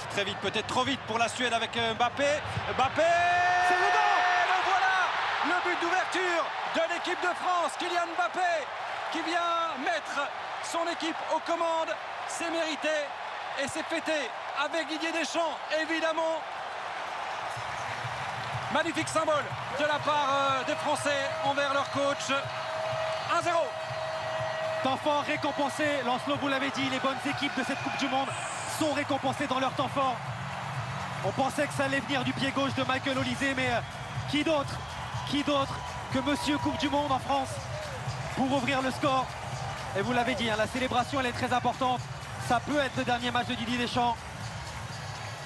très vite, peut-être trop vite pour la Suède avec Mbappé. Mbappé, c'est dedans. Et voilà le but d'ouverture de l'équipe de France, Kylian Mbappé, qui vient mettre son équipe aux commandes. C'est mérité et c'est fêté avec Didier Deschamps, évidemment. Magnifique symbole de la part des Français envers leur coach. 1-0. Temps fort récompensé. Lancelot, vous l'avez dit, les bonnes équipes de cette Coupe du Monde sont récompensées dans leur temps fort. On pensait que ça allait venir du pied gauche de Michael Olise, mais qui d'autre que Monsieur Coupe du Monde en France pour ouvrir le score. Et vous l'avez dit, hein, la célébration elle est très importante. Ça peut être le dernier match de Didier Deschamps.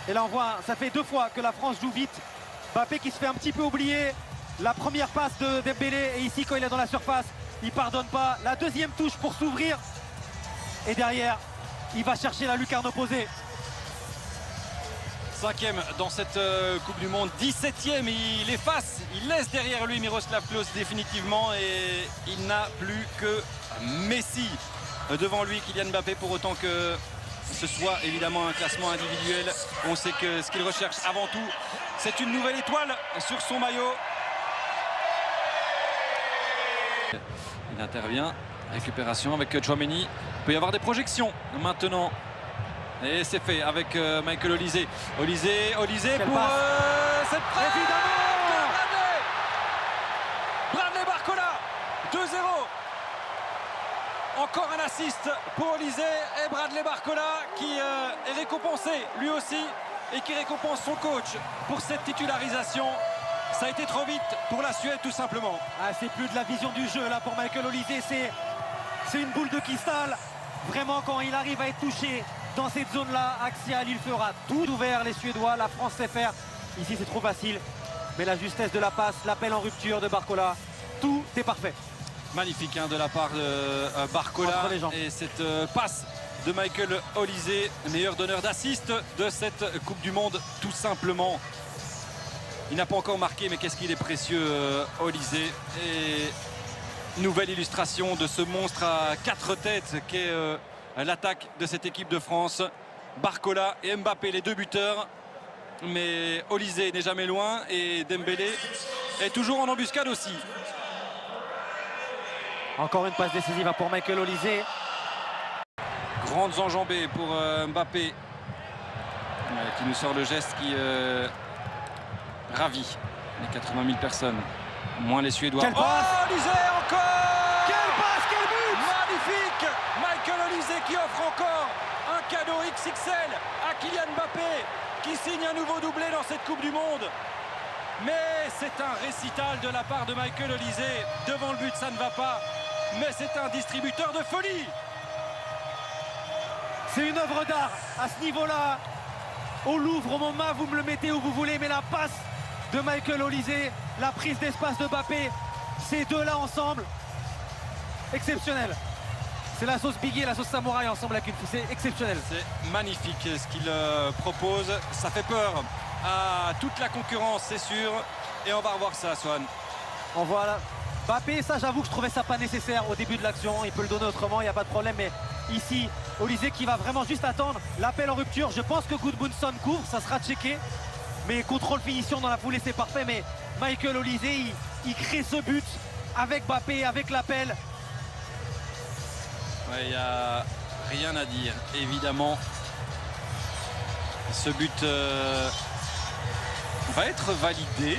Et là on voit, ça fait 2 fois que la France joue vite. Mbappé qui se fait un petit peu oublier. La première passe de Dembélé, et ici quand il est dans la surface, il pardonne pas. La deuxième touche pour s'ouvrir. Et derrière, il va chercher la lucarne opposée. 5e dans cette Coupe du Monde, 17e, il efface, il laisse derrière lui Miroslav Klose définitivement et il n'a plus que Messi devant lui, Kylian Mbappé, pour autant que ce soit évidemment un classement individuel. On sait que ce qu'il recherche avant tout, c'est une nouvelle étoile sur son maillot. Il intervient, récupération avec Tchouaméni. Il peut y avoir des projections maintenant. Et c'est fait avec Michael Olise. Olise pour cette frappe. Évidemment. Bradley Barcola, 2-0. Encore un assist pour Olise et Bradley Barcola qui est récompensé lui aussi et qui récompense son coach pour cette titularisation. Ça a été trop vite pour la Suède tout simplement. Ah, c'est plus de la vision du jeu là pour Michael Olise, c'est une boule de cristal. Vraiment quand il arrive à être touché dans cette zone-là, axiale, il fera tout ouvert les Suédois. La France sait faire. Ici c'est trop facile. Mais la justesse de la passe, l'appel en rupture de Barcola, tout est parfait. Magnifique hein, de la part de Barcola et cette passe de Michael Olise, meilleur donneur d'assist de cette Coupe du Monde tout simplement. Il n'a pas encore marqué mais qu'est-ce qu'il est précieux Olise. Et nouvelle illustration de ce monstre à 4 têtes qu'est l'attaque de cette équipe de France. Barcola et Mbappé les 2 buteurs. Mais Olise n'est jamais loin et Dembélé est toujours en embuscade aussi. Encore une passe décisive pour Michael Olise. Grandes enjambées pour Mbappé qui nous sort le geste qui ravit les 80 000 personnes, moins les Suédois. Quelle passe! Olise encore! Quelle passe, quel but! Magnifique! Michael Olise qui offre encore un cadeau XXL à Kylian Mbappé qui signe un nouveau doublé dans cette Coupe du Monde. Mais c'est un récital de la part de Michael Olise. Devant le but, ça ne va pas. Mais c'est un distributeur de folie. C'est une œuvre d'art à ce niveau-là. Au Louvre, au MoMA, vous me le mettez où vous voulez, mais la passe de Michael Olise, la prise d'espace de Mbappé, ces deux-là ensemble, exceptionnel. C'est la sauce Biggie et la sauce Samouraï ensemble avec une fille, c'est exceptionnel. C'est magnifique ce qu'il propose. Ça fait peur à toute la concurrence, c'est sûr. Et on va revoir ça, Swan. On voit là. Mbappé, ça j'avoue que je trouvais ça pas nécessaire au début de l'action. Il peut le donner autrement, il n'y a pas de problème. Mais ici, Olise qui va vraiment juste attendre l'appel en rupture. Je pense que Gudmundsson couvre, ça sera checké. Mais contrôle finition dans la foulée, c'est parfait. Mais Michael Olise, il crée ce but avec Mbappé, avec l'appel. Il n'y a rien à dire, évidemment. Ce but va être validé.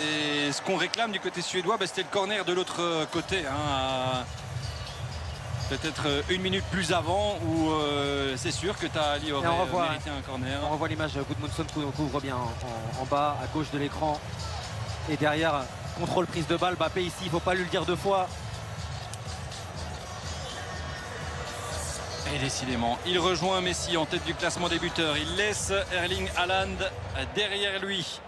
Et ce qu'on réclame du côté suédois, c'était le corner de l'autre côté. Hein, peut-être 1 minute plus avant, où c'est sûr que Tahali aurait mérité un corner. On revoit l'image, Gudmundsson couvre bien en bas, à gauche de l'écran. Et derrière, contrôle prise de balle. Mbappé ici, il ne faut pas lui le dire 2 fois. Et décidément, il rejoint Messi en tête du classement des buteurs. Il laisse Erling Haaland derrière lui.